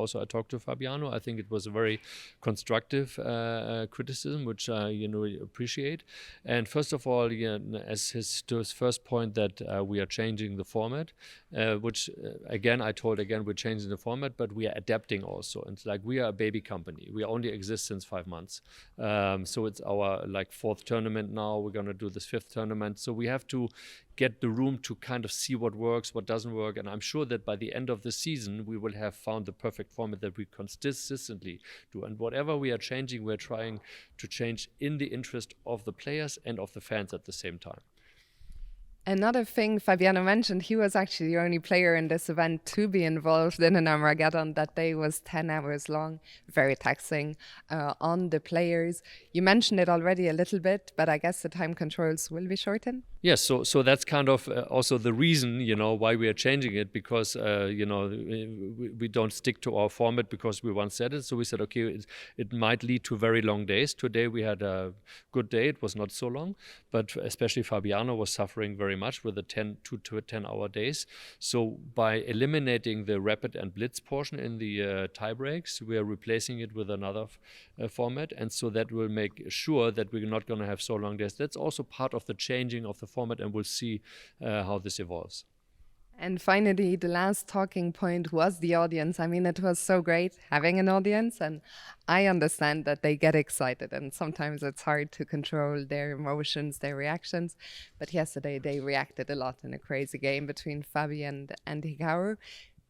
Also, I talked to Fabiano. I think it was a very constructive criticism, which I appreciate. And first of all, to his first point that we are changing the format, which we're changing the format, but we are adapting also. And it's like we are a baby company. We only exist since 5 months. So it's our fourth tournament now. We're going to do this fifth tournament. So we have to get the room to kind of see what works, what doesn't work. And I'm sure that by the end of the season, we will have found the perfect format that we consistently do. And whatever we are changing, we're trying to change in the interest of the players and of the fans at the same time. Another thing Fabiano mentioned, he was actually the only player in this event to be involved in an Armageddon. That day was 10 hours long, very taxing on the players. You mentioned it already a little bit, but I guess the time controls will be shortened? Yes, so that's kind of also the reason, why we are changing it, because, we don't stick to our format because we once said it. So we said, okay, it might lead to very long days. Today we had a good day. It was not so long, but especially Fabiano was suffering very much with the 10 to 10 hour days. So by eliminating the rapid and blitz portion in the tie breaks, we are replacing it with another format. And so that will make sure that we're not going to have so long days. That's also part of the changing of the format, and we'll see how this evolves. And finally, the last talking point was the audience. I mean, it was so great having an audience, and I understand that they get excited, and sometimes it's hard to control their emotions, their reactions. But yesterday, they reacted a lot in a crazy game between Fabi and Hikaru.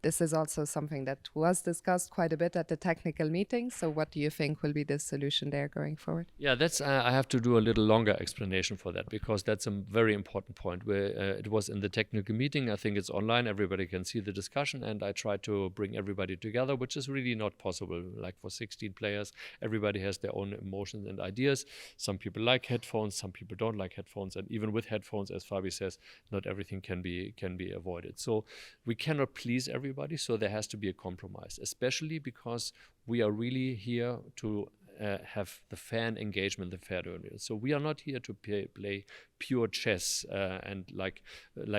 This is also something that was discussed quite a bit at the technical meeting. So what do you think will be the solution there going forward? Yeah, that's I have to do a little longer explanation for that, because that's a very important point. Where it was in the technical meeting. I think it's online. Everybody can see the discussion, and I try to bring everybody together, which is really not possible. Like for 16 players, everybody has their own emotions and ideas. Some people like headphones, some people don't like headphones, and even with headphones, as Fabi says, not everything can be avoided. So we cannot please everybody. So there has to be a compromise, especially because we are really here to have the fan engagement, the fair audience. So we are not here to play pure chess and like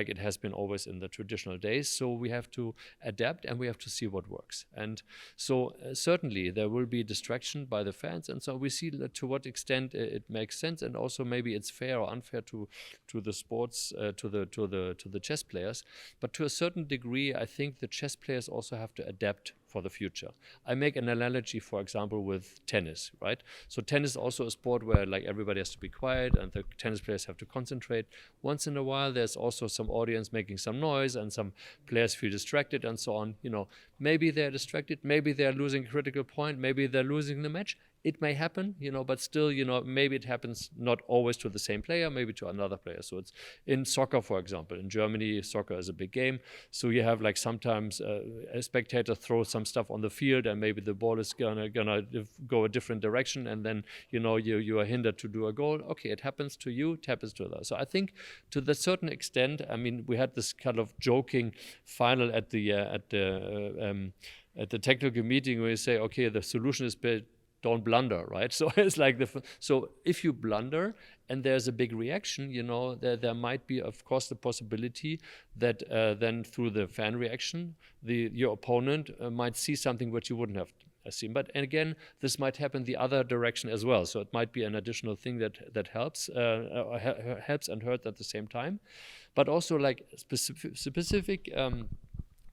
it has been always in the traditional days. So we have to adapt, and we have to see what works. And so certainly there will be distraction by the fans, and so we see to what extent it makes sense, and also maybe it's fair or unfair to the sports, to the chess players. But to a certain degree, I think the chess players also have to adapt for the future. I make an analogy, for example, with tennis, right? So tennis is also a sport where everybody has to be quiet and the tennis players have to concentrate. Once in a while, there's also some audience making some noise and some players feel distracted and so on. Maybe they're distracted, maybe they're losing a critical point, maybe they're losing the match. It may happen, but still, maybe it happens not always to the same player, maybe to another player. So it's in soccer, for example. In Germany, soccer is a big game. So you have sometimes a spectator throws some stuff on the field, and maybe the ball is gonna go a different direction, and then you are hindered to do a goal. Okay, it happens to you, it happens to others. So I think to the certain extent, I mean, we had this kind of joking final at the technical meeting where you say, okay, the solution is don't blunder, right? So it's so if you blunder and there's a big reaction, there might be, of course, the possibility that then through the fan reaction, your opponent might see something which you wouldn't have seen. But and again, this might happen the other direction as well. So it might be an additional thing that helps and hurts at the same time. But also specific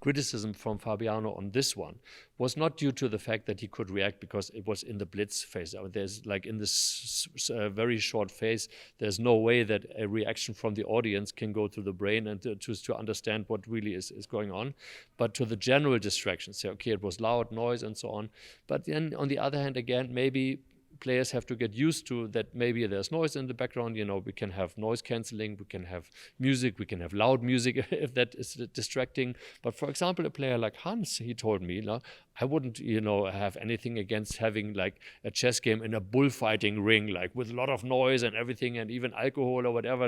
criticism from Fabiano on this one was not due to the fact that he could react because it was in the blitz phase. I mean, there's in this very short phase, there's no way that a reaction from the audience can go to the brain and to understand what really is going on. But to the general distraction, say, okay, it was loud noise and so on. But then on the other hand, again, maybe players have to get used to that. Maybe there's noise in the background. We can have noise cancelling, we can have music, we can have loud music if that is distracting. But for example, a player like Hans, he told me, I wouldn't, have anything against having a chess game in a bullfighting ring, with a lot of noise and everything, and even alcohol or whatever,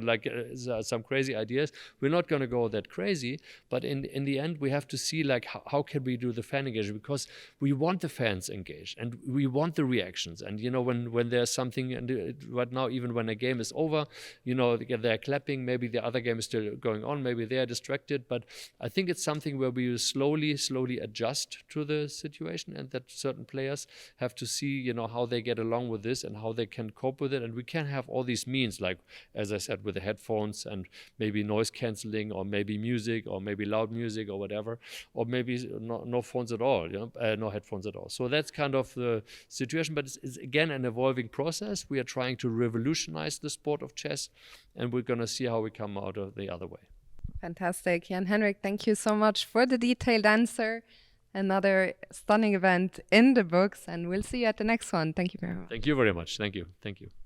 some crazy ideas. We're not going to go that crazy, but in the end, we have to see how can we do the fan engagement, because we want the fans engaged and we want the reactions, and when there's something, and right now, even when a game is over, they're clapping, maybe the other game is still going on, maybe they are distracted, but I think it's something where we slowly adjust to the situation, and that certain players have to see, how they get along with this and how they can cope with it. And we can have all these means, like, as I said, with the headphones and maybe noise cancelling, or maybe music, or maybe loud music, or whatever, or maybe no phones at all, no headphones at all. So that's kind of the situation, but it's again an evolving process. We are trying to revolutionize the sport of chess, and we're going to see how we come out of the other way. Fantastic. Jan Henric, thank you so much for the detailed answer. Another stunning event in the books, and we'll see you at the next one. Thank you very much. Thank you very much. Thank you.